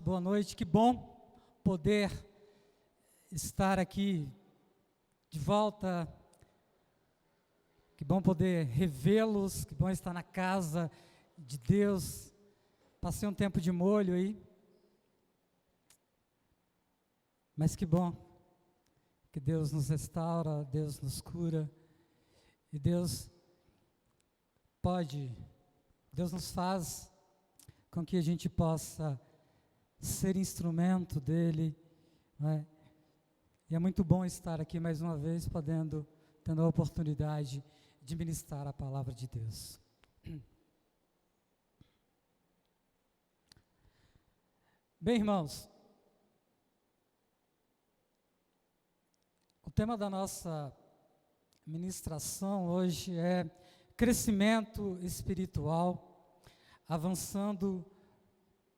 Boa noite, que bom poder estar aqui de volta, que bom poder revê-los, que bom estar na casa de Deus. Passei um tempo de molho aí, mas que bom que Deus nos restaura, Deus nos cura, e Deus nos faz com que a gente possa ser instrumento dele, né? E é muito bom estar aqui mais uma vez, tendo a oportunidade de ministrar a palavra de Deus. Bem, irmãos, o tema da nossa ministração hoje é crescimento espiritual, avançando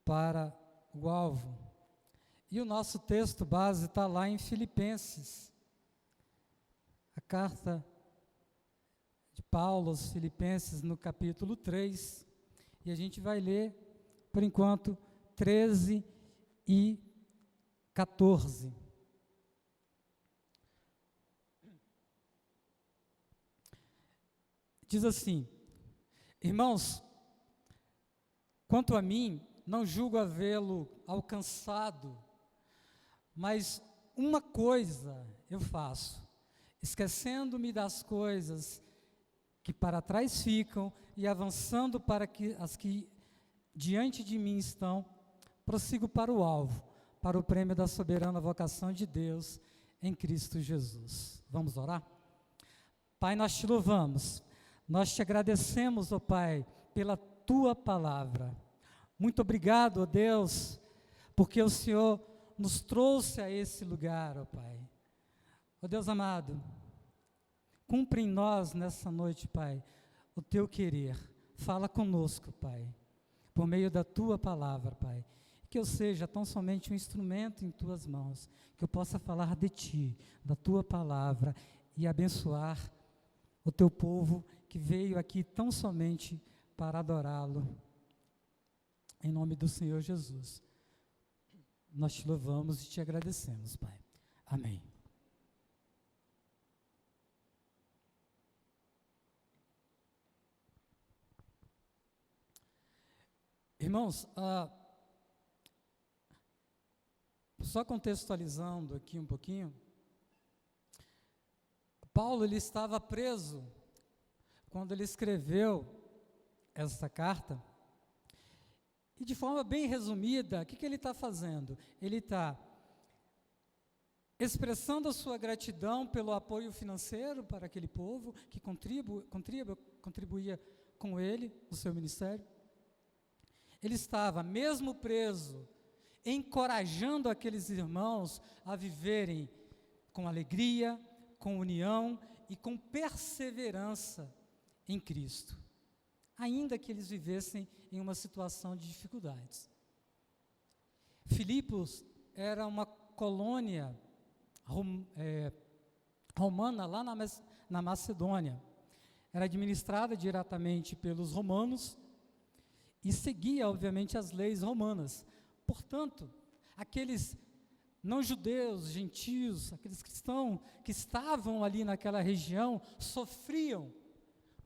para o alvo. E o nosso texto base está lá em Filipenses, a carta de Paulo aos Filipenses, no capítulo 3, e a gente vai ler, por enquanto, 13 e 14. Diz assim: irmãos, quanto a mim, não julgo havê-lo alcançado, mas uma coisa eu faço, esquecendo-me das coisas que para trás ficam e avançando para as que diante de mim estão, prossigo para o alvo, para o prêmio da soberana vocação de Deus em Cristo Jesus. Vamos orar? Pai, nós te louvamos, nós te agradecemos, ó Pai, pela tua palavra. Muito obrigado, ó Deus, porque o Senhor nos trouxe a esse lugar, ó Pai. Ó Deus amado, cumpre em nós nessa noite, Pai, o teu querer. Fala conosco, Pai, por meio da tua palavra, Pai. Que eu seja tão somente um instrumento em tuas mãos, que eu possa falar de ti, da tua palavra e abençoar o teu povo que veio aqui tão somente para adorá-lo. Em nome do Senhor Jesus, nós te louvamos e te agradecemos, Pai. Amém. Irmãos, só contextualizando aqui um pouquinho, Paulo ele estava preso quando ele escreveu essa carta. E de forma bem resumida, o que ele está fazendo? Ele está expressando a sua gratidão pelo apoio financeiro para aquele povo que contribuía com ele, no seu ministério. Ele estava, mesmo preso, encorajando aqueles irmãos a viverem com alegria, com união e com perseverança em Cristo, ainda que eles vivessem em uma situação de dificuldades. Filipos era uma colônia romana lá na Macedônia. Era administrada diretamente pelos romanos e seguia, obviamente, as leis romanas. Portanto, aqueles não-judeus, gentios, aqueles cristãos que estavam ali naquela região, sofriam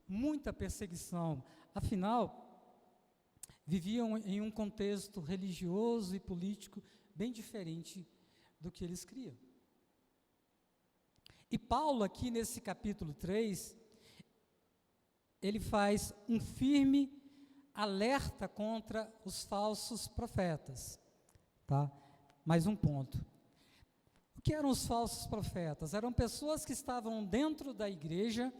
muita perseguição. Afinal, viviam em um contexto religioso e político bem diferente do que eles criam. E Paulo, aqui nesse capítulo 3, ele faz um firme alerta contra os falsos profetas. Tá? Mais um ponto. O que eram os falsos profetas? Eram pessoas que estavam dentro da igreja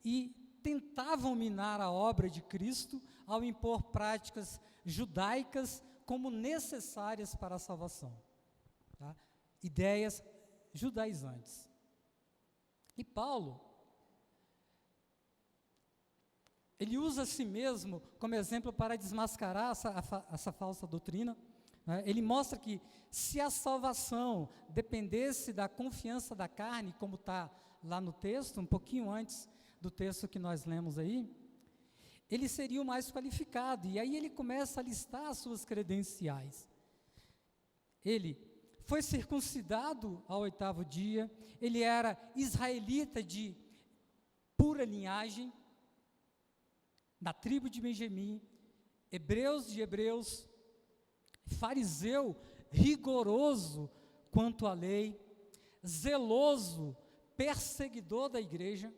e tentavam minar a obra de Cristo ao impor práticas judaicas como necessárias para a salvação. Tá? Ideias judaizantes. E Paulo, ele usa a si mesmo como exemplo para desmascarar essa falsa doutrina. Né? Ele mostra que se a salvação dependesse da confiança da carne, como está lá no texto, um pouquinho antes do texto que nós lemos aí, ele seria o mais qualificado. E aí ele começa a listar as suas credenciais. ele foi circuncidado ao 8º dia, ele era israelita de pura linhagem, da tribo de Benjamim, hebreus de hebreus, fariseu rigoroso quanto à lei, zeloso, perseguidor da igreja,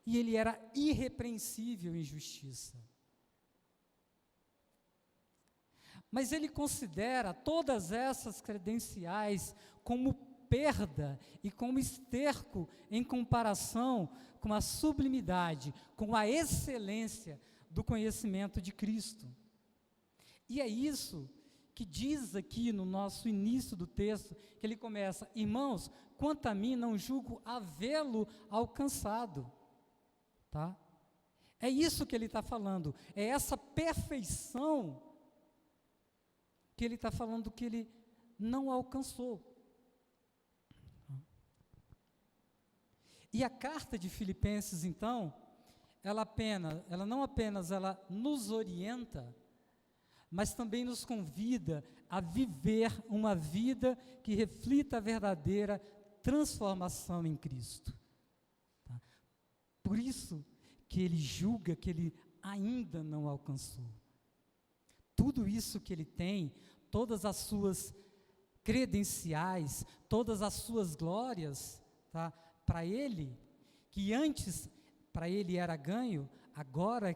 e ele era irrepreensível em justiça. Mas ele considera todas essas credenciais como perda e como esterco em comparação com a sublimidade, com a excelência do conhecimento de Cristo. E é isso que diz aqui no nosso início do texto, que ele começa: irmãos, quanto a mim, não julgo havê-lo alcançado. Tá? É isso que ele está falando, é essa perfeição que ele está falando que ele não alcançou. E a carta de Filipenses, então, ela não apenas nos orienta, mas também nos convida a viver uma vida que reflita a verdadeira transformação em Cristo. Tá? Por isso que ele julga que ele ainda não alcançou. Tudo isso que ele tem, todas as suas credenciais, todas as suas glórias, tá? Para ele, que antes para ele era ganho, agora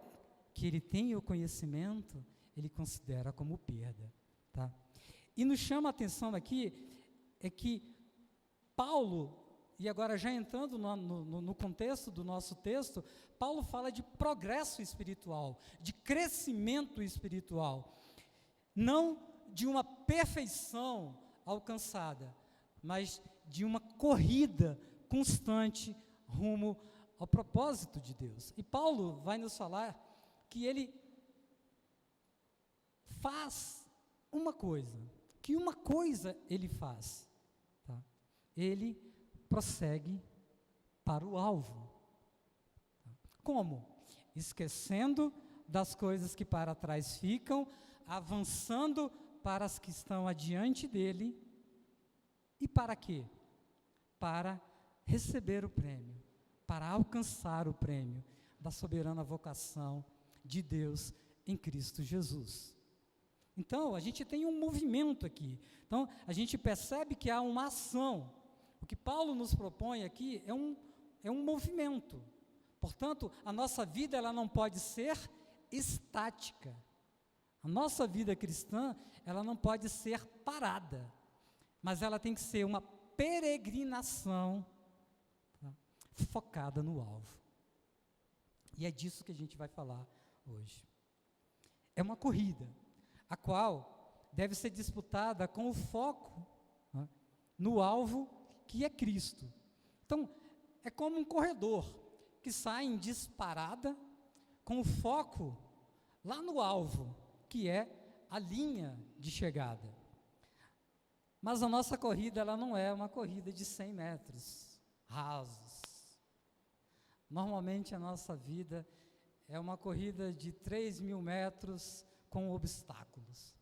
que ele tem o conhecimento, ele considera como perda. Tá? E nos chama a atenção aqui, é que Paulo, e agora já entrando no contexto do nosso texto, Paulo fala de progresso espiritual, de crescimento espiritual, não de uma perfeição alcançada, mas de uma corrida constante rumo ao propósito de Deus. E Paulo vai nos falar que ele faz uma coisa, que uma coisa ele faz, tá? Ele prossegue para o alvo. Tá? Como? Esquecendo das coisas que para trás ficam, avançando para as que estão adiante dele. E para quê? Para receber o prêmio, para alcançar o prêmio da soberana vocação de Deus em Cristo Jesus. Então, a gente tem um movimento aqui. Então, a gente percebe que há uma ação. O que Paulo nos propõe aqui é um movimento. Portanto, a nossa vida ela não pode ser estática. A nossa vida cristã, ela não pode ser parada, mas ela tem que ser uma peregrinação, tá? Focada no alvo. E é disso que a gente vai falar hoje. É uma corrida, a qual deve ser disputada com o foco, né, no alvo que é Cristo. Então, é como um corredor que sai em disparada com o foco lá no alvo, que é a linha de chegada. Mas a nossa corrida, ela não é uma corrida de 100 metros rasos. Normalmente a nossa vida é uma corrida de 3.000 metros com obstáculos,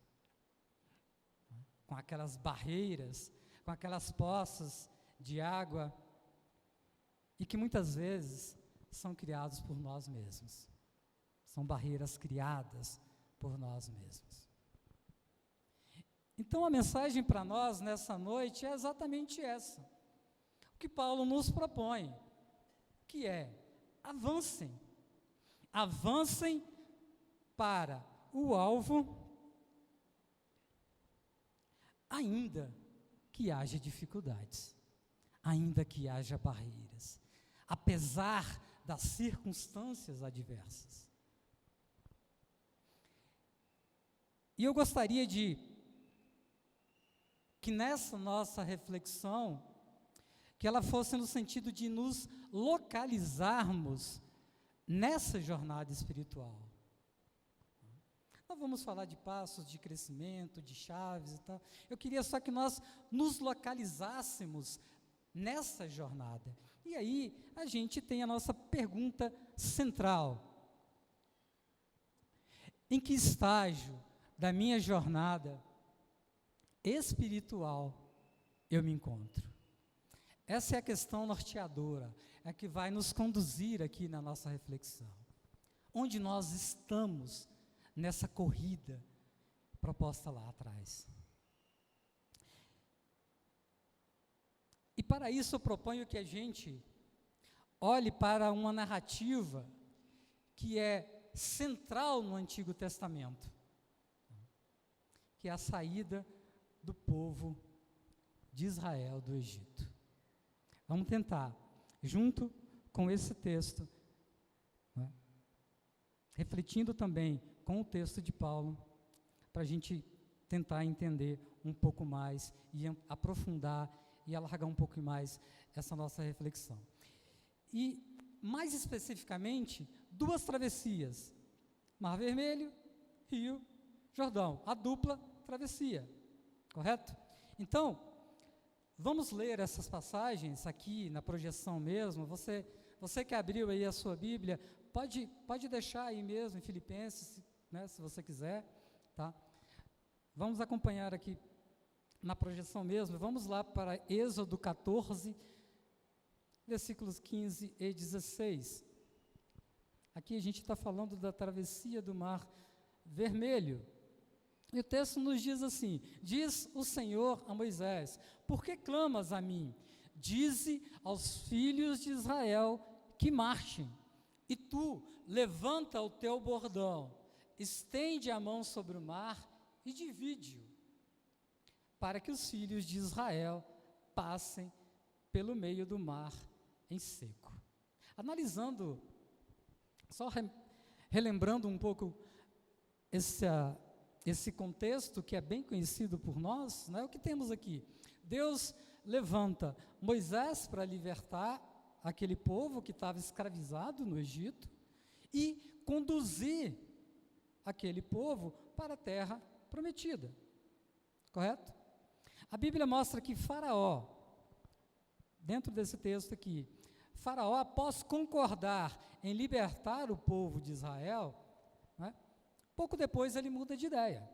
com aquelas barreiras, com aquelas poças de água, e que muitas vezes são criados por nós mesmos. São barreiras criadas por nós mesmos. Então a mensagem para nós nessa noite é exatamente essa. O que Paulo nos propõe, que é: avancem. Avancem para o alvo, ainda que haja dificuldades, ainda que haja barreiras, apesar das circunstâncias adversas. E eu gostaria que nessa nossa reflexão, que ela fosse no sentido de nos localizarmos nessa jornada espiritual. Nós vamos falar de passos de crescimento, de chaves e tal. Eu queria só que nós nos localizássemos nessa jornada. E aí a gente tem a nossa pergunta central. Em que estágio da minha jornada espiritual eu me encontro? Essa é a questão norteadora, é a que vai nos conduzir aqui na nossa reflexão. Onde nós estamos nessa corrida proposta lá atrás? E para isso eu proponho que a gente olhe para uma narrativa que é central no Antigo Testamento, que é a saída do povo de Israel do Egito. Vamos tentar, junto com esse texto, né, refletindo também com o texto de Paulo, para a gente tentar entender um pouco mais e aprofundar e alargar um pouco mais essa nossa reflexão. E, mais especificamente, 2 travessias, Mar Vermelho, Rio Jordão, a dupla travessia, correto? Então, vamos ler essas passagens aqui na projeção mesmo. Você que abriu aí a sua Bíblia, pode deixar aí mesmo em Filipenses, né, se você quiser, tá? Vamos acompanhar aqui na projeção mesmo. Vamos lá para Êxodo 14, versículos 15 e 16. Aqui a gente está falando da travessia do Mar Vermelho. E o texto nos diz assim: diz o Senhor a Moisés: por que clamas a mim? Dize aos filhos de Israel que marchem. E tu, levanta o teu bordão, estende a mão sobre o mar e divide-o, para que os filhos de Israel passem pelo meio do mar em seco. Analisando, só relembrando um pouco esse contexto que é bem conhecido por nós, né? O que temos aqui? Deus levanta Moisés para libertar aquele povo que estava escravizado no Egito e conduzir aquele povo para a terra prometida, correto? A Bíblia mostra que Faraó, dentro desse texto aqui, Faraó, após concordar em libertar o povo de Israel, né, pouco depois ele muda de ideia.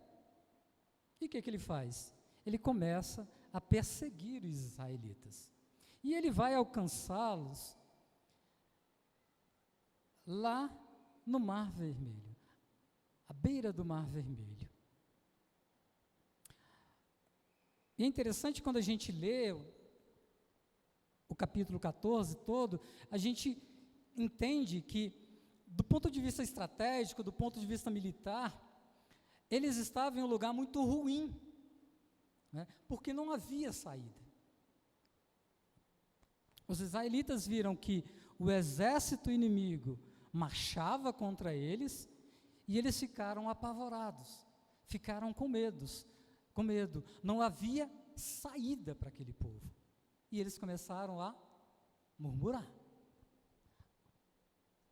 E o que ele faz? Ele começa a perseguir os israelitas. E ele vai alcançá-los lá no Mar Vermelho, à beira do Mar Vermelho. E é interessante quando a gente lê o capítulo 14 todo, a gente entende que, do ponto de vista estratégico, do ponto de vista militar, eles estavam em um lugar muito ruim, né, porque não havia saída. Os israelitas viram que o exército inimigo marchava contra eles e eles ficaram apavorados, ficaram com medo. Não havia saída para aquele povo. E eles começaram a murmurar.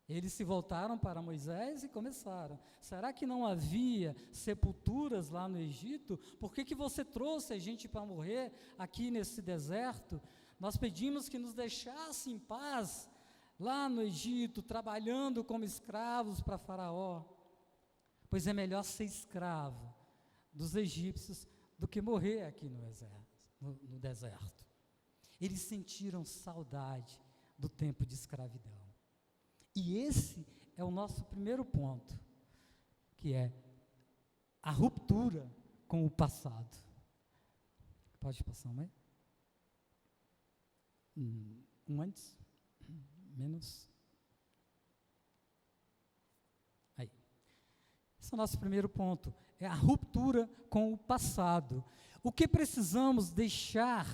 Eles se voltaram para Moisés e começaram: será que não havia sepulturas lá no Egito? Por que você trouxe a gente para morrer aqui nesse deserto? Nós pedimos que nos deixasse em paz lá no Egito, trabalhando como escravos para Faraó. Pois é melhor ser escravo dos egípcios do que morrer aqui no deserto. Eles sentiram saudade do tempo de escravidão. E esse é o nosso primeiro ponto, que é a ruptura com o passado. Pode passar um aí? Um antes? Menos? Aí. Esse é o nosso primeiro ponto, é a ruptura com o passado. O que precisamos deixar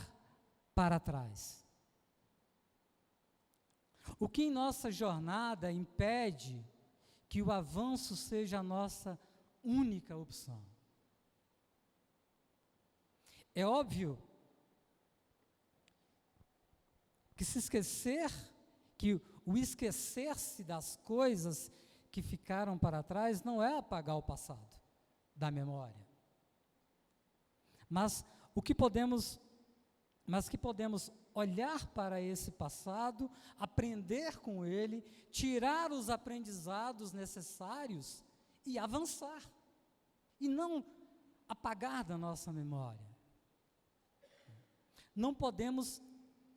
para trás? O que em nossa jornada impede que o avanço seja a nossa única opção? É óbvio que o esquecer-se das coisas que ficaram para trás não é apagar o passado da memória. Mas que podemos olhar para esse passado, aprender com ele, tirar os aprendizados necessários e avançar, e não apagar da nossa memória. Não podemos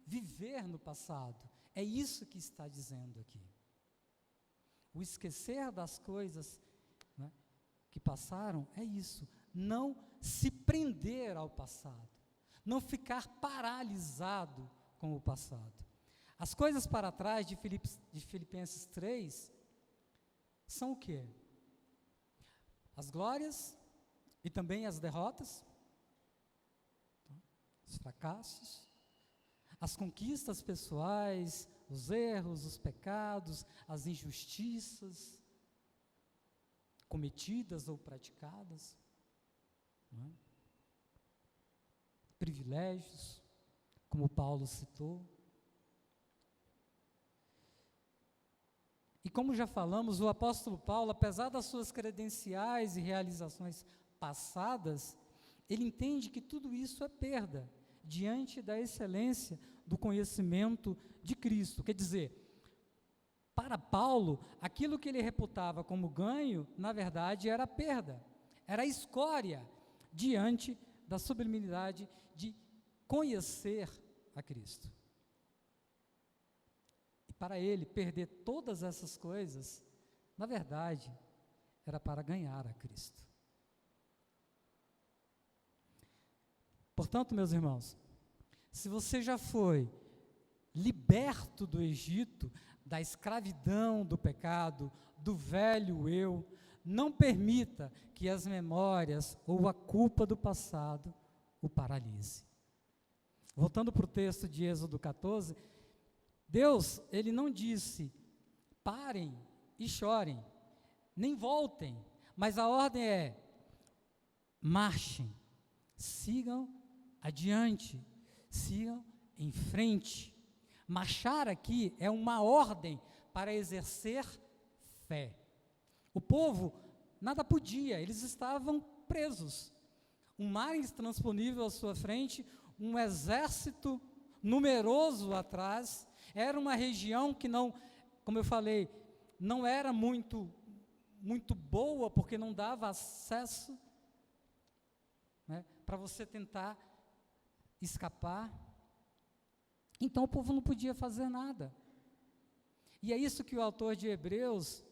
viver no passado. É isso que está dizendo aqui. O esquecer das coisas, né, que passaram é isso. Não se prender ao passado. Não ficar paralisado com o passado. As coisas para trás de Filipenses 3 são o quê? As glórias e também as derrotas, os fracassos, as conquistas pessoais, os erros, os pecados, as injustiças cometidas ou praticadas, não é? Privilégios, como Paulo citou. E como já falamos, o apóstolo Paulo, apesar das suas credenciais e realizações passadas, ele entende que tudo isso é perda diante da excelência do conhecimento de Cristo. Quer dizer, para Paulo, aquilo que ele reputava como ganho, na verdade era perda, era escória diante da sublimidade de conhecer a Cristo. E para ele, perder todas essas coisas, na verdade, era para ganhar a Cristo. Portanto, meus irmãos, se você já foi liberto do Egito, da escravidão do pecado, do velho eu, não permita que as memórias ou a culpa do passado o paralise. Voltando para o texto de Êxodo 14, Deus, ele não disse, parem e chorem, nem voltem, mas a ordem é, marchem, sigam adiante, sigam em frente. Marchar aqui é uma ordem para exercer fé. O povo nada podia, eles estavam presos. Um mar intransponível à sua frente, um exército numeroso atrás, era uma região que não, como eu falei, não era muito boa, porque não dava acesso, né, para você tentar escapar. Então o povo não podia fazer nada. E é isso que o autor de Hebreus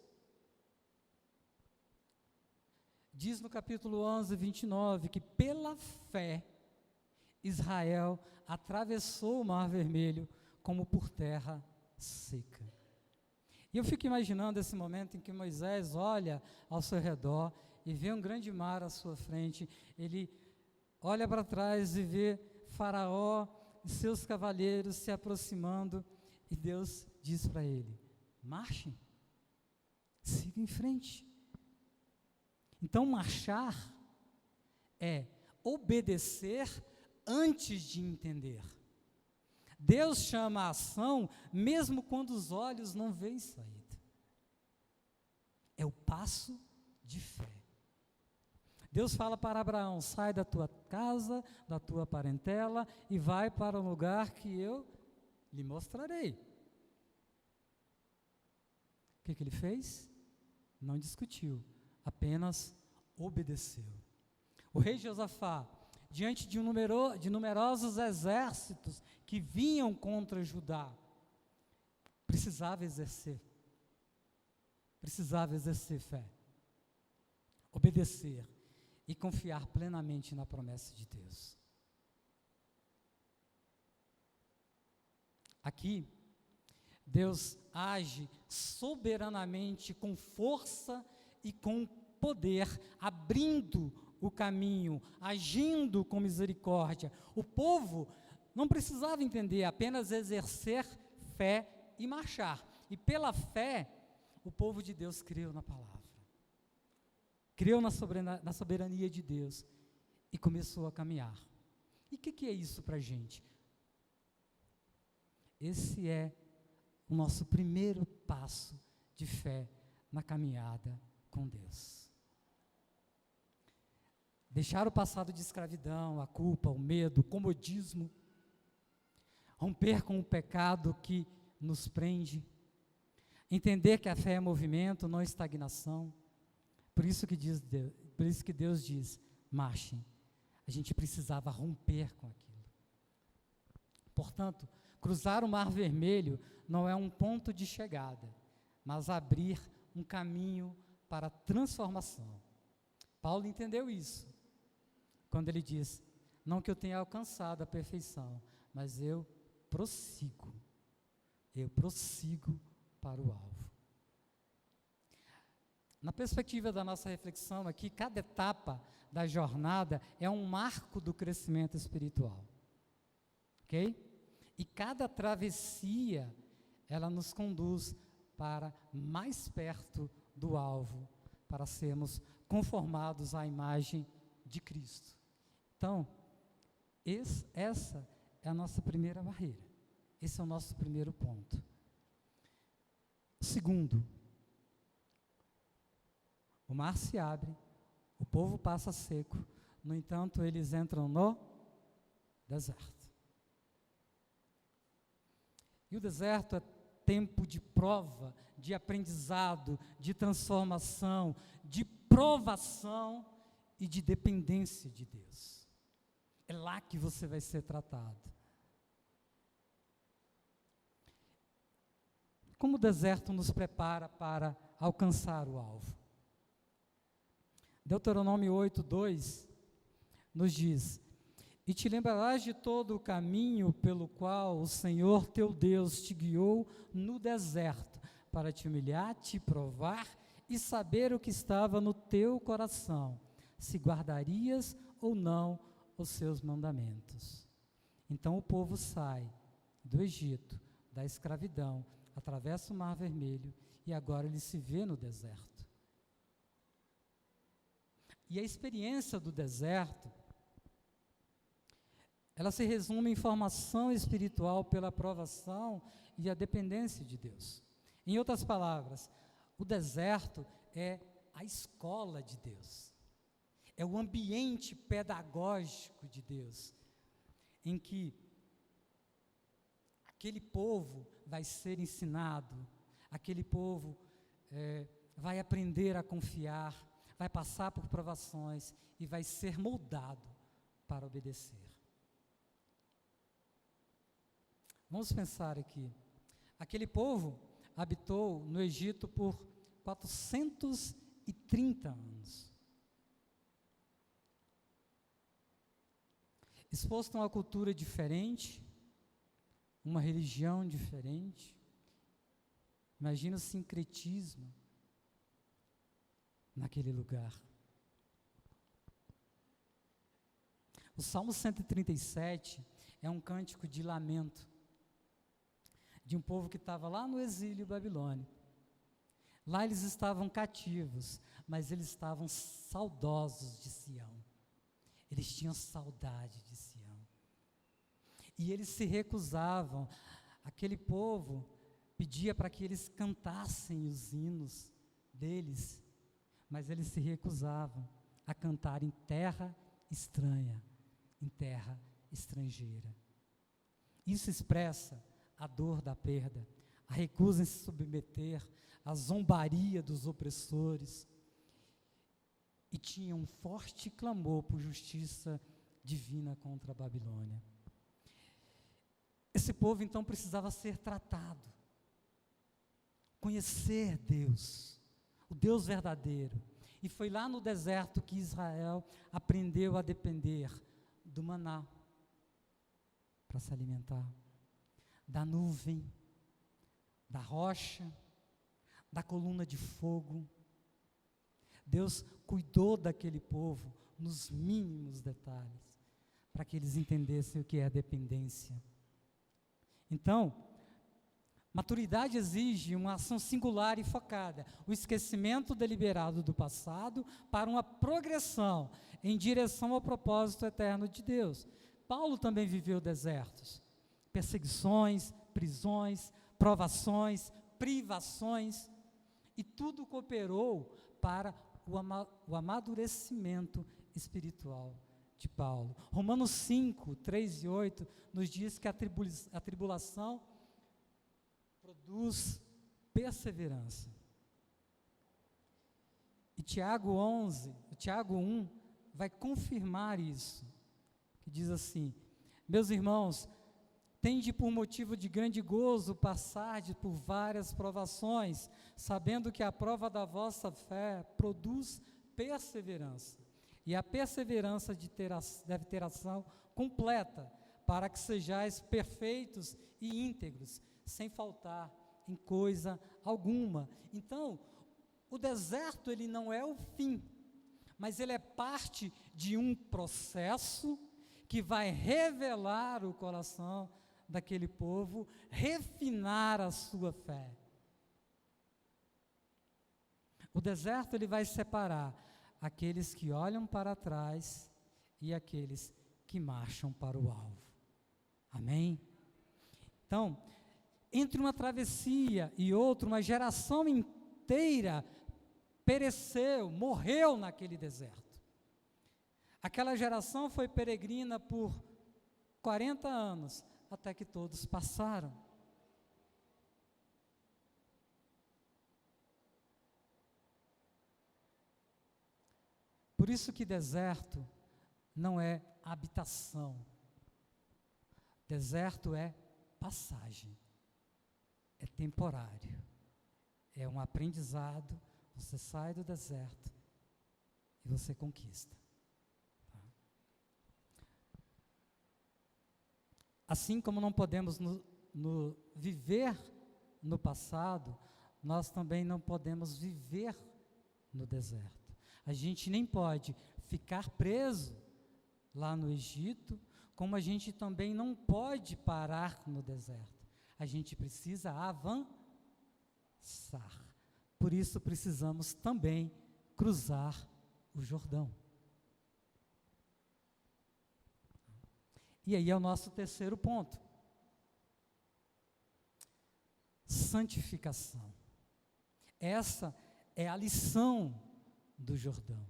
diz no capítulo 11, 29, que pela fé Israel atravessou o Mar Vermelho como por terra seca. E eu fico imaginando esse momento em que Moisés olha ao seu redor e vê um grande mar à sua frente, ele olha para trás e vê Faraó e seus cavaleiros se aproximando, e Deus diz para ele, marchem, siga em frente. Então marchar é obedecer antes de entender. Deus chama a ação mesmo quando os olhos não veem saída. É o passo de fé. Deus fala para Abraão, sai da tua casa, da tua parentela e vai para o lugar que eu lhe mostrarei. O que ele fez? Não discutiu, apenas obedeceu. O rei Josafá, diante de numerosos exércitos que vinham contra Judá, precisava exercer fé, obedecer e confiar plenamente na promessa de Deus. Aqui, Deus age soberanamente com força e com poder, abrindo o caminho, agindo com misericórdia. O povo não precisava entender, apenas exercer fé e marchar. E pela fé, o povo de Deus creu na palavra. Creu na soberania de Deus e começou a caminhar. E o que é isso para a gente? Esse é o nosso primeiro passo de fé na caminhada com Deus. Deixar o passado de escravidão, a culpa, o medo, o comodismo, romper com o pecado que nos prende, entender que a fé é movimento, não estagnação. Por isso que Deus diz, marchem. A gente precisava romper com aquilo. Portanto, cruzar o Mar Vermelho não é um ponto de chegada, mas abrir um caminho para a transformação. Paulo entendeu isso, quando ele diz, não que eu tenha alcançado a perfeição, mas eu prossigo para o alvo. Na perspectiva da nossa reflexão aqui, cada etapa da jornada é um marco do crescimento espiritual, ok? E cada travessia, ela nos conduz para mais perto do alvo, para sermos conformados à imagem de Cristo. Então, essa é a nossa primeira barreira. Esse é o nosso primeiro ponto. Segundo, o mar se abre, o povo passa seco, no entanto, eles entram no deserto. E o deserto é tempo de prova, de aprendizado, de transformação, de provação e de dependência de Deus. É lá que você vai ser tratado. Como o deserto nos prepara para alcançar o alvo? Deuteronômio 8:2 nos diz, e te lembrarás de todo o caminho pelo qual o Senhor teu Deus te guiou no deserto, para te humilhar, te provar e saber o que estava no teu coração, se guardarias ou não os seus mandamentos. Então o povo sai do Egito, da escravidão, atravessa o Mar Vermelho e agora ele se vê no deserto. E a experiência do deserto, ela se resume em formação espiritual pela aprovação e a dependência de Deus. Em outras palavras, o deserto é a escola de Deus. É o ambiente pedagógico de Deus, em que aquele povo vai ser ensinado, aquele povo vai aprender a confiar, vai passar por provações e vai ser moldado para obedecer. Vamos pensar aqui. Aquele povo habitou no Egito por 430 anos. Exposto a uma cultura diferente, uma religião diferente. Imagina o sincretismo naquele lugar. O Salmo 137 é um cântico de lamento de um povo que estava lá no exílio babilônico. Lá eles estavam cativos, mas eles estavam saudosos de Sião. Eles tinham saudade de Sião. E eles se recusavam. Aquele povo pedia para que eles cantassem os hinos deles, mas eles se recusavam a cantar em terra estranha, em terra estrangeira. Isso expressa a dor da perda, a recusa em se submeter, a zombaria dos opressores, e tinha um forte clamor por justiça divina contra a Babilônia. Esse povo então precisava ser tratado, conhecer Deus, o Deus verdadeiro, e foi lá no deserto que Israel aprendeu a depender do maná para se alimentar, da nuvem, da rocha, da coluna de fogo. Deus cuidou daquele povo nos mínimos detalhes, para que eles entendessem o que é a dependência. Então, maturidade exige uma ação singular e focada, o esquecimento deliberado do passado para uma progressão em direção ao propósito eterno de Deus. Paulo também viveu desertos, perseguições, prisões, provações, privações, e tudo cooperou para o amadurecimento espiritual de Paulo. Romanos 5, 3 e 8 nos diz que a tribulação produz perseverança. E Tiago 1 vai confirmar isso, que diz assim: meus irmãos, Tende por motivo de grande gozo passardes por várias provações, sabendo que a prova da vossa fé produz perseverança. E a perseverança deve ter ação completa, para que sejais perfeitos e íntegros, sem faltar em coisa alguma. Então, o deserto, ele não é o fim, mas ele é parte de um processo que vai revelar o coração daquele povo, refinar a sua fé. O deserto, ele vai separar aqueles que olham para trás e aqueles que marcham para o alvo. Amém? Então, entre uma travessia e outra, uma geração inteira pereceu, morreu naquele deserto. Aquela geração foi peregrina por 40 anos, até que todos passaram. Por isso que deserto não é habitação. Deserto é passagem. É temporário. É um aprendizado. Você sai do deserto e você conquista. Assim como não podemos viver no passado, nós também não podemos viver no deserto. A gente nem pode ficar preso lá no Egito, como a gente também não pode parar no deserto. A gente precisa avançar. Por isso precisamos também cruzar o Jordão. E aí é o nosso terceiro ponto. Santificação. Essa é a lição do Jordão.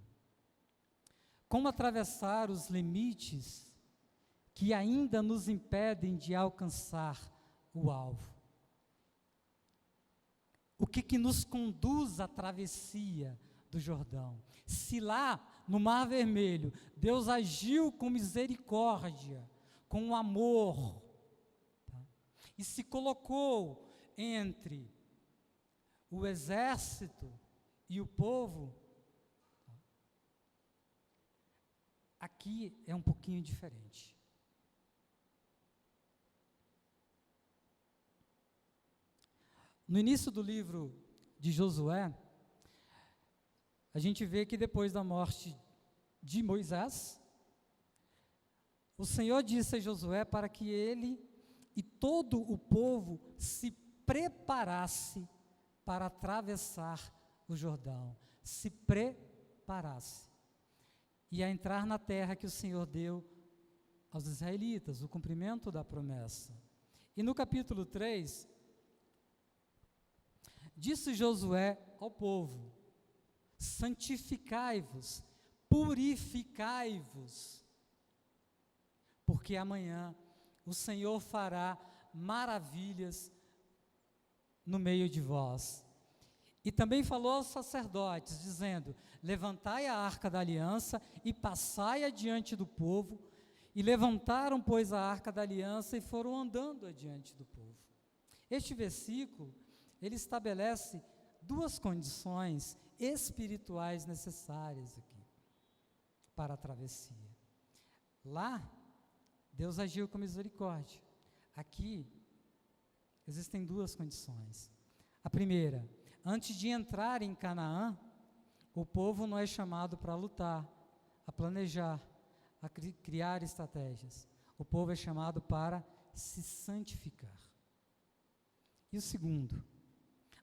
Como atravessar os limites que ainda nos impedem de alcançar o alvo? O que nos conduz à travessia do Jordão? Se lá, no Mar Vermelho, Deus agiu com misericórdia, com amor, tá? E se colocou entre o exército e o povo, aqui é um pouquinho diferente. No início do livro de Josué, a gente vê que depois da morte de Moisés, o Senhor disse a Josué para que ele e todo o povo se preparasse para atravessar o Jordão. Se preparasse. E a entrar na terra que o Senhor deu aos israelitas, o cumprimento da promessa. E no capítulo 3, disse Josué ao povo: santificai-vos, purificai-vos, porque amanhã o Senhor fará maravilhas no meio de vós. E também falou aos sacerdotes, dizendo: levantai a arca da aliança e passai adiante do povo. E levantaram, pois, a arca da aliança e foram andando adiante do povo. Este versículo, ele estabelece duas condições espirituais necessárias aqui para a travessia. Lá, Deus agiu com misericórdia. Aqui, existem duas condições. A primeira: antes de entrar em Canaã, o povo não é chamado para lutar, a planejar, a criar estratégias. O povo é chamado para se santificar. E o segundo: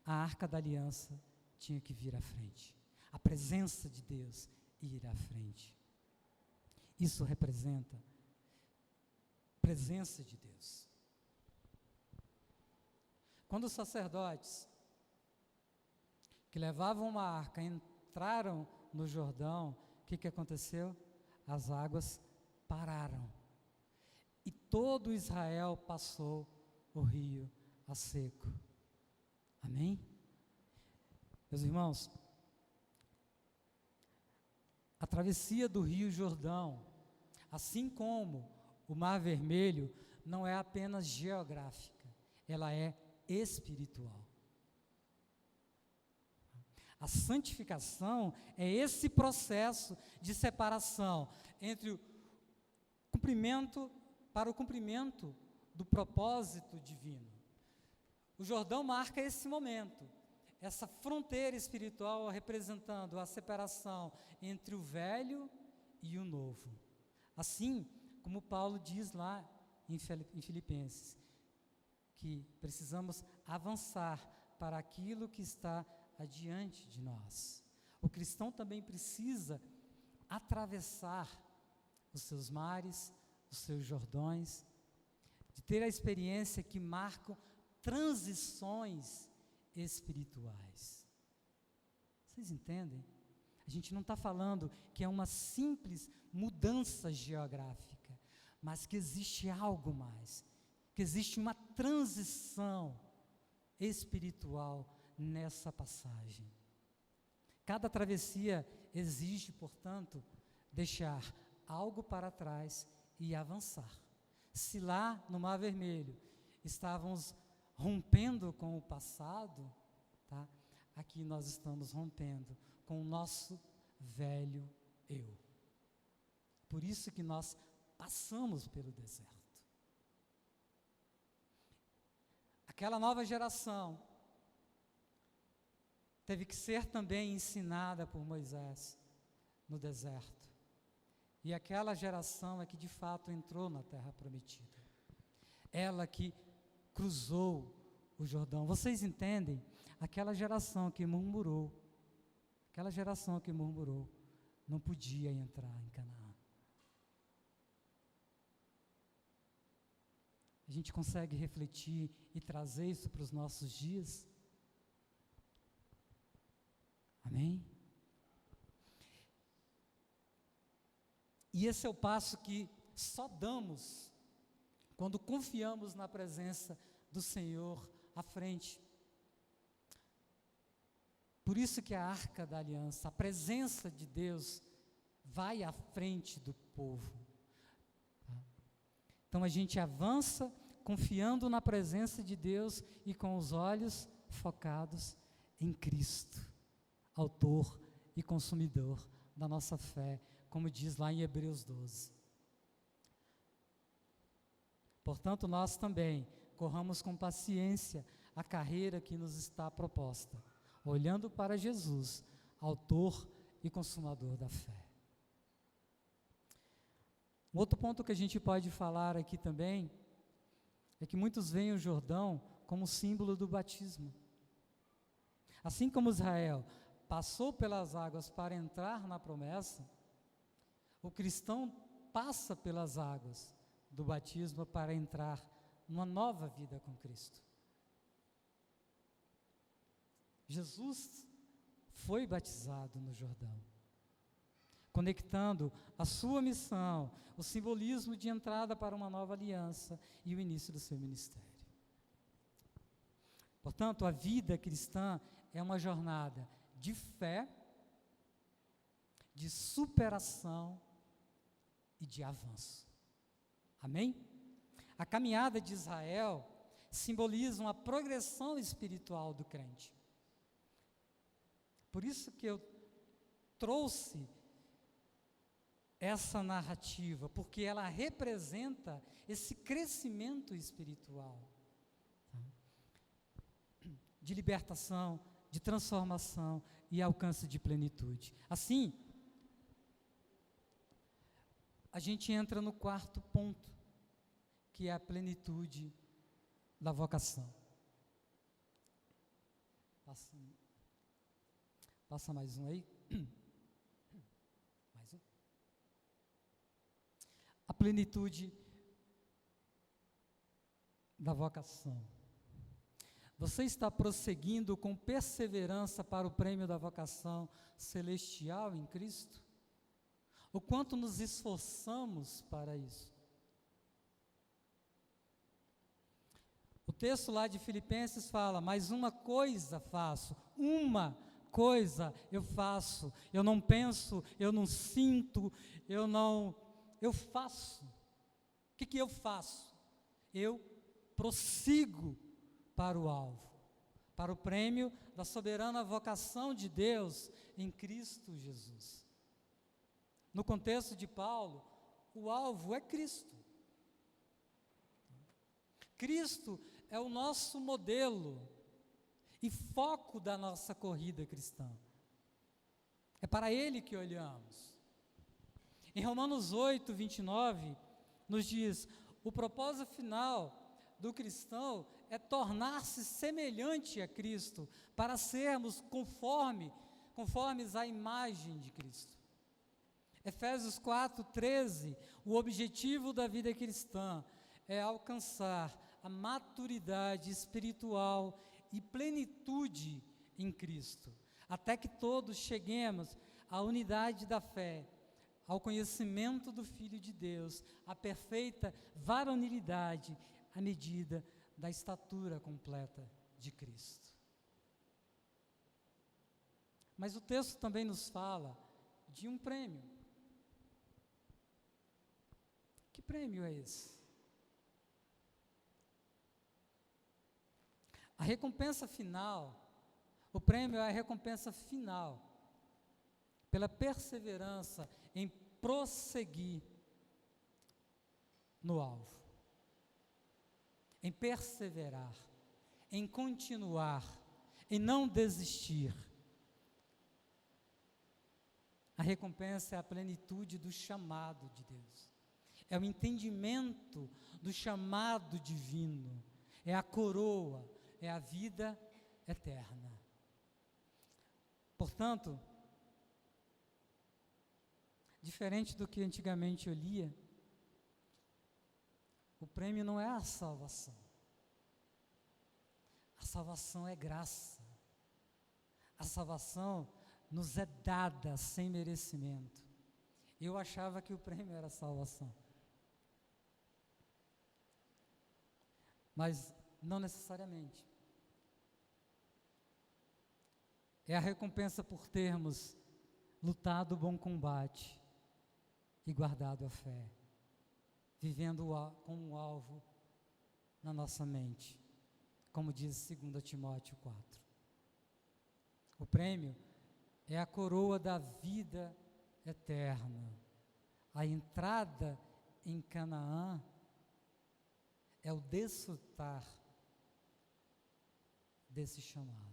a arca da aliança tinha que vir à frente. A presença de Deus ir à frente. Isso representa a presença de Deus. Quando os sacerdotes que levavam uma arca entraram no Jordão, o que aconteceu? As águas pararam. E todo Israel passou o rio a seco. Amém? Meus irmãos, a travessia do rio Jordão, assim como o Mar Vermelho, não é apenas geográfica, ela é espiritual. A santificação é esse processo de separação entre o cumprimento, para o cumprimento do propósito divino. O Jordão marca esse momento, essa fronteira espiritual representando a separação entre o velho e o novo. Assim como Paulo diz lá em Filipenses, que precisamos avançar para aquilo que está adiante de nós. O cristão também precisa atravessar os seus mares, os seus Jordões, de ter a experiência que marcam transições espirituais. Vocês entendem? A gente não está falando que é uma simples mudança geográfica, mas que existe algo mais, que existe uma transição espiritual nessa passagem. Cada travessia exige, portanto, deixar algo para trás e avançar. Se lá no Mar Vermelho estávamos rompendo com o passado, tá? Aqui nós estamos rompendo com o nosso velho eu. Por isso que nós passamos pelo deserto. Aquela nova geração teve que ser também ensinada por Moisés no deserto. E aquela geração é que de fato entrou na terra prometida. Ela que cruzou o Jordão. Vocês entendem? Aquela geração que murmurou, não podia entrar em Canaã. A gente consegue refletir e trazer isso para os nossos dias? Amém? E esse é o passo que só damos quando confiamos na presença do Senhor à frente. Por isso que a Arca da Aliança, a presença de Deus, vai à frente do povo. Então a gente avança confiando na presença de Deus e com os olhos focados em Cristo, autor e consumidor da nossa fé, como diz lá em Hebreus 12. Portanto, nós também corramos com paciência a carreira que nos está proposta, olhando para Jesus, autor e consumador da fé. Um outro ponto que a gente pode falar aqui também é que muitos veem o Jordão como símbolo do batismo. Assim como Israel passou pelas águas para entrar na promessa, o cristão passa pelas águas do batismo para entrar numa nova vida com Cristo. Jesus foi batizado no Jordão, conectando a sua missão, o simbolismo de entrada para uma nova aliança e o início do seu ministério. Portanto, a vida cristã é uma jornada de fé, de superação e de avanço. Amém? A caminhada de Israel simboliza uma progressão espiritual do crente. Por isso que eu trouxe essa narrativa, porque ela representa esse crescimento espiritual, de libertação, de transformação e alcance de plenitude. Assim, a gente entra no quarto ponto, que é a plenitude da vocação. Passa mais um aí. Mais um. A plenitude da vocação. Você está prosseguindo com perseverança para o prêmio da vocação celestial em Cristo? O quanto nos esforçamos para isso? O texto lá de Filipenses fala: mas uma coisa faço, eu não penso, eu não sinto, eu faço. O que eu faço? Eu prossigo para o alvo, para o prêmio da soberana vocação de Deus em Cristo Jesus. No contexto de Paulo, o alvo é Cristo. Cristo é o nosso modelo e foco da nossa corrida cristã. É para Ele que olhamos. Em Romanos 8, 29, nos diz: o propósito final do cristão é tornar-se semelhante a Cristo, para sermos conformes à imagem de Cristo. Efésios 4, 13, o objetivo da vida cristã é alcançar a maturidade espiritual e plenitude em Cristo, até que todos cheguemos à unidade da fé, ao conhecimento do Filho de Deus, à perfeita varonilidade, à medida da estatura completa de Cristo. Mas o texto também nos fala de um prêmio. Que prêmio é esse? A recompensa final, o prêmio é a recompensa final, pela perseverança em prosseguir no alvo, em perseverar, em continuar, em não desistir. A recompensa é a plenitude do chamado de Deus, é o entendimento do chamado divino, é a coroa, é a vida eterna. Portanto, diferente do que antigamente eu lia, o prêmio não é a salvação. A salvação é graça. A salvação nos é dada sem merecimento. Eu achava que o prêmio era a salvação. Mas não necessariamente. É a recompensa por termos lutado o bom combate e guardado a fé, vivendo com um alvo na nossa mente, como diz 2 Timóteo 4. O prêmio é a coroa da vida eterna. A entrada em Canaã é o desfrutar desse chamado.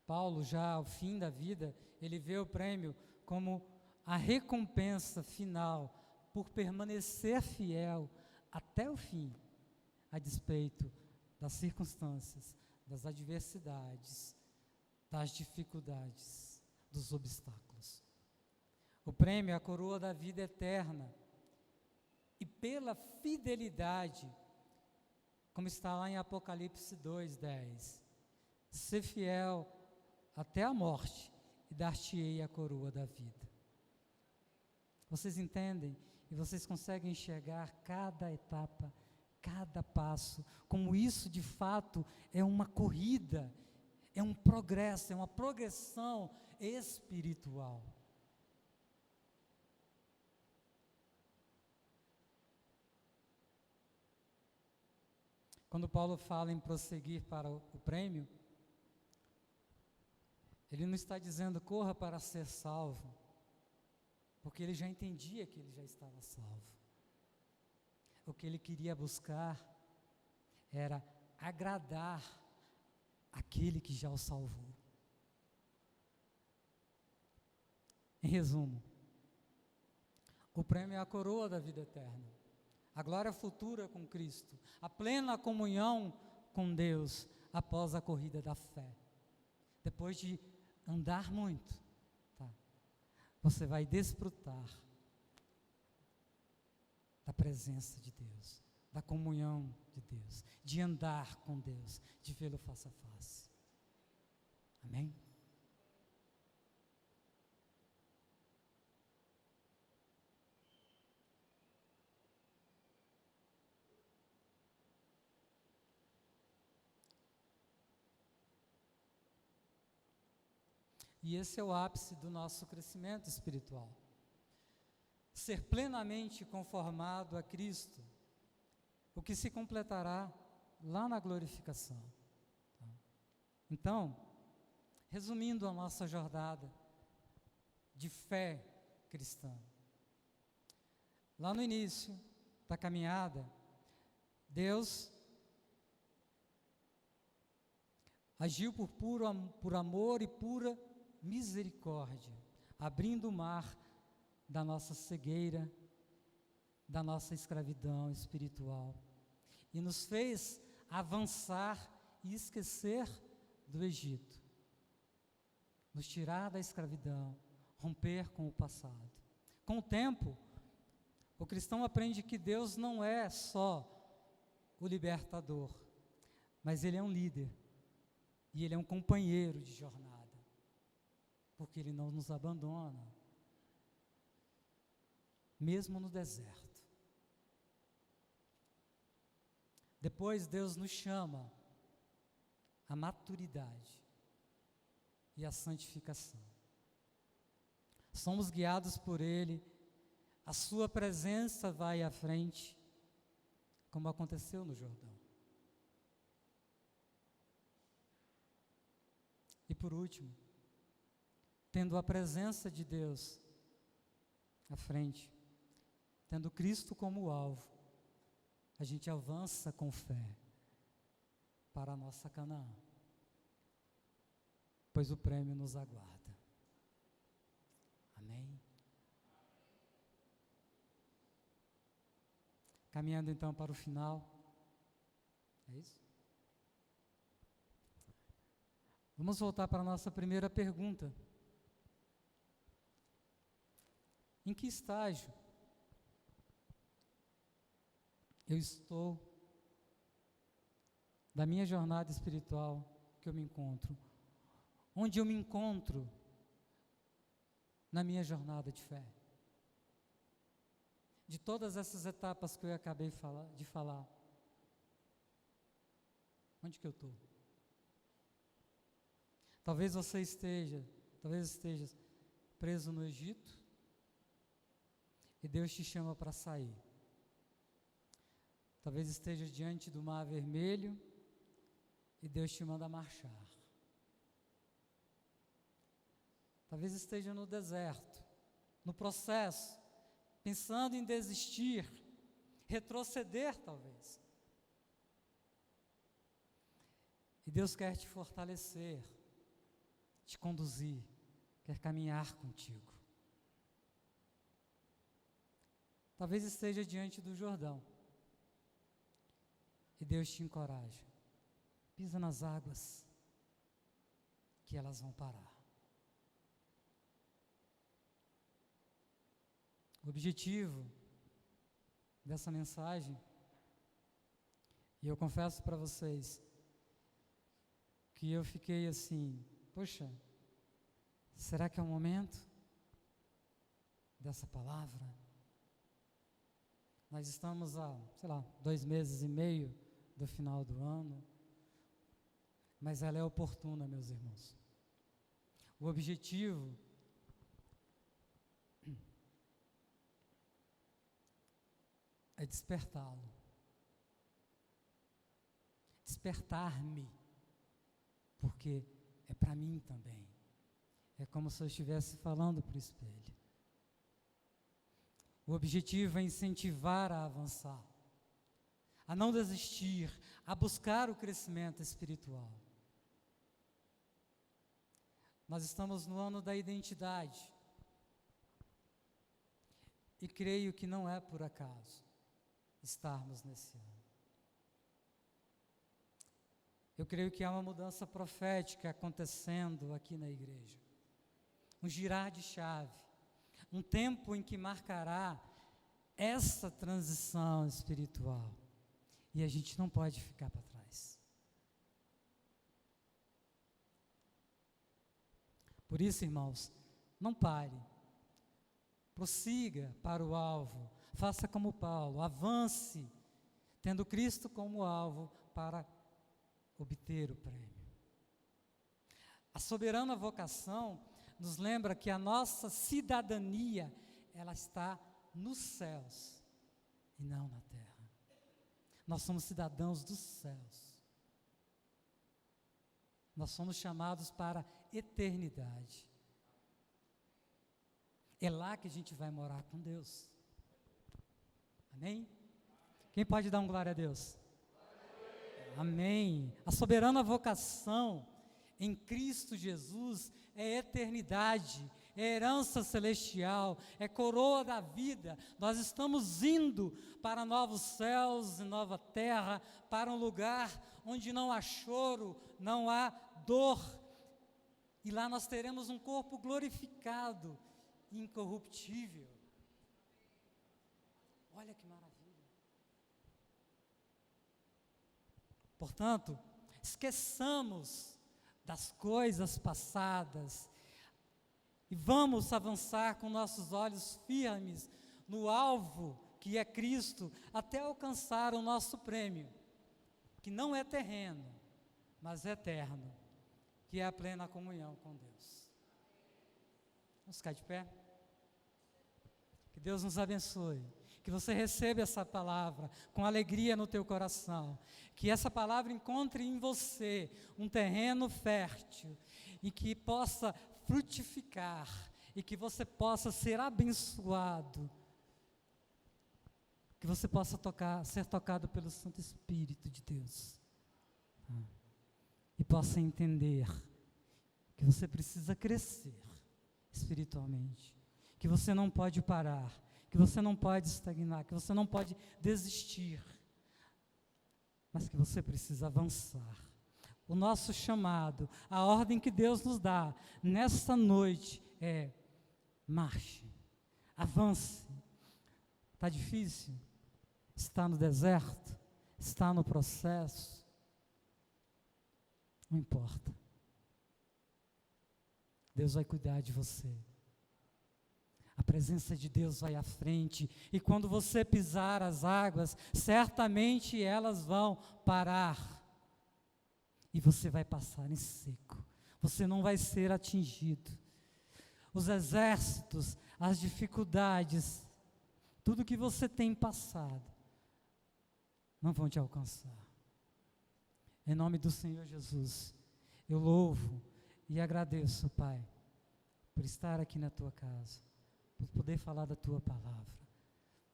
Paulo, já ao fim da vida, ele vê o prêmio como a recompensa final por permanecer fiel até o fim, a despeito das circunstâncias, das adversidades, das dificuldades, dos obstáculos. O prêmio é a coroa da vida eterna. E pela fidelidade, como está lá em Apocalipse 2:10, ser fiel até a morte, e dar-te-ei a coroa da vida. Vocês entendem? E vocês conseguem enxergar cada etapa, cada passo, como isso de fato é uma corrida, é um progresso, é uma progressão espiritual. Quando Paulo fala em prosseguir para o prêmio, ele não está dizendo corra para ser salvo, porque ele já entendia que ele já estava salvo. O que ele queria buscar era agradar aquele que já o salvou. Em resumo, o prêmio é a coroa da vida eterna, a glória futura com Cristo, a plena comunhão com Deus após a corrida da fé. Depois de andar muito, você vai desfrutar da presença de Deus, da comunhão de Deus, de andar com Deus, de vê-lo face a face. Amém? E esse é o ápice do nosso crescimento espiritual. Ser plenamente conformado a Cristo, o que se completará lá na glorificação. Então, resumindo a nossa jornada de fé cristã, lá no início da caminhada, Deus agiu por amor e pura misericórdia, abrindo o mar da nossa cegueira, da nossa escravidão espiritual, e nos fez avançar e esquecer do Egito, nos tirar da escravidão, romper com o passado. Com o tempo, o cristão aprende que Deus não é só o libertador, mas Ele é um líder, e Ele é um companheiro de jornada, porque Ele não nos abandona, mesmo no deserto. Depois Deus nos chama à maturidade e à santificação. Somos guiados por Ele, a Sua presença vai à frente, como aconteceu no Jordão. E por último, tendo a presença de Deus à frente, tendo Cristo como alvo, a gente avança com fé para a nossa Canaã, pois o prêmio nos aguarda. Amém? Caminhando então para o final, é isso? Vamos voltar para a nossa primeira pergunta. Em que estágio eu estou da minha jornada espiritual que eu me encontro? Onde eu me encontro na minha jornada de fé? De todas essas etapas que eu acabei de falar, onde que eu estou? Talvez você esteja preso no Egito e Deus te chama para sair. Talvez esteja diante do Mar Vermelho e Deus te manda marchar. Talvez esteja no deserto, no processo, pensando em desistir, retroceder talvez. E Deus quer te fortalecer, te conduzir, quer caminhar contigo. Talvez esteja diante do Jordão e Deus te encoraja. Pisa nas águas, que elas vão parar. O objetivo dessa mensagem, e eu confesso para vocês, que eu fiquei assim, poxa, será que é o momento dessa palavra? Nós estamos há, 2 meses e meio do final do ano, mas ela é oportuna, meus irmãos. O objetivo é despertá-lo, despertar-me, porque é para mim também. É como se eu estivesse falando para o espelho. O objetivo é incentivar a avançar, a não desistir, a buscar o crescimento espiritual. Nós estamos no ano da identidade, e creio que não é por acaso estarmos nesse ano. Eu creio que há uma mudança profética acontecendo aqui na igreja, um girar de chave, um tempo em que marcará essa transição espiritual, e a gente não pode ficar para trás. Por isso, irmãos, não pare, prossiga para o alvo, faça como Paulo, avance, tendo Cristo como alvo para obter o prêmio. A soberana vocação nos lembra que a nossa cidadania, ela está nos céus e não na terra. Nós somos cidadãos dos céus. Nós somos chamados para a eternidade. É lá que a gente vai morar com Deus. Amém? Quem pode dar um glória a Deus? Amém. A soberana vocação em Cristo Jesus é eternidade, é herança celestial, é coroa da vida. Nós estamos indo para novos céus e nova terra, para um lugar onde não há choro, não há dor. E lá nós teremos um corpo glorificado, incorruptível. Olha que maravilha. Portanto, esqueçamos das coisas passadas e vamos avançar com nossos olhos firmes no alvo que é Cristo, até alcançar o nosso prêmio, que não é terreno, mas é eterno, que é a plena comunhão com Deus. Vamos ficar de pé? Que Deus nos abençoe, que você receba essa palavra com alegria no teu coração, que essa palavra encontre em você um terreno fértil e que possa frutificar e que você possa ser abençoado, que você possa ser tocado pelo Santo Espírito de Deus e possa entender que você precisa crescer espiritualmente, que você não pode parar, que você não pode estagnar, que você não pode desistir, mas que você precisa avançar. O nosso chamado, a ordem que Deus nos dá nesta noite é: marche, avance. Está difícil? Está no deserto? Está no processo? Não importa. Deus vai cuidar de você. A presença de Deus vai à frente, e quando você pisar as águas, certamente elas vão parar, e você vai passar em seco, você não vai ser atingido. Os exércitos, as dificuldades, tudo que você tem passado, não vão te alcançar. Em nome do Senhor Jesus, eu louvo e agradeço, Pai, por estar aqui na Tua casa, por poder falar da Tua palavra,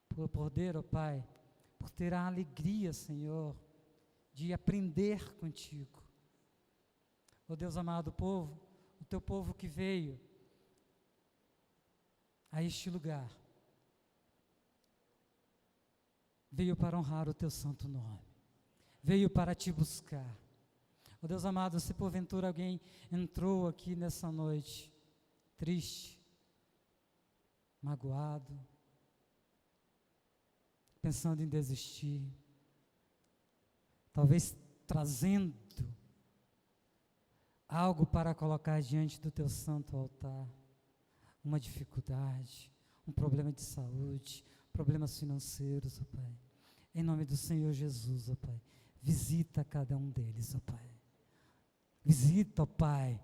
por poder, ó Pai, por ter a alegria, Senhor, de aprender contigo. Ó Deus amado, povo, o Teu povo que veio a este lugar, veio para honrar o Teu santo nome, veio para Te buscar. Ó Deus amado, se porventura alguém entrou aqui nessa noite, triste, magoado, pensando em desistir, talvez trazendo algo para colocar diante do Teu santo altar, uma dificuldade, um problema de saúde, problemas financeiros, ó Pai. Em nome do Senhor Jesus, ó Pai, visita cada um deles, ó Pai. Visita, ó Pai,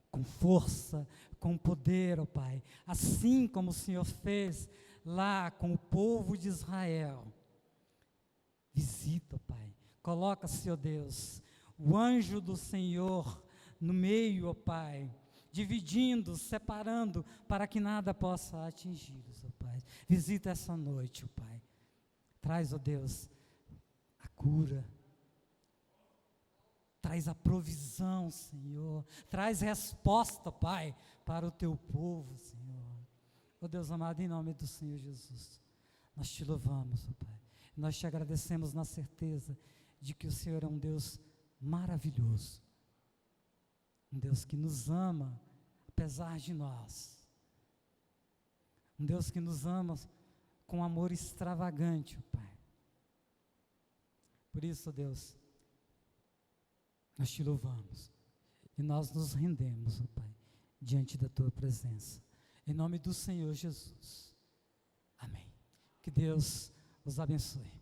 com força, com poder, ó Pai, assim como o Senhor fez lá com o povo de Israel. Visita, ó Pai, coloca, Senhor Deus, o anjo do Senhor no meio, ó Pai, dividindo, separando, para que nada possa atingi-los, ó Pai. Visita essa noite, ó Pai. Traz, ó Deus, a cura. Traz a provisão, Senhor. Traz resposta, Pai, para o Teu povo, Senhor. Ó Deus amado, em nome do Senhor Jesus, nós Te louvamos, ó Pai. Nós Te agradecemos na certeza de que o Senhor é um Deus maravilhoso. Um Deus que nos ama, apesar de nós. Um Deus que nos ama com amor extravagante, ó Pai. Por isso, ó Deus, nós Te louvamos e nós nos rendemos, ó Pai, diante da Tua presença. Em nome do Senhor Jesus. Amém. Que Deus os abençoe.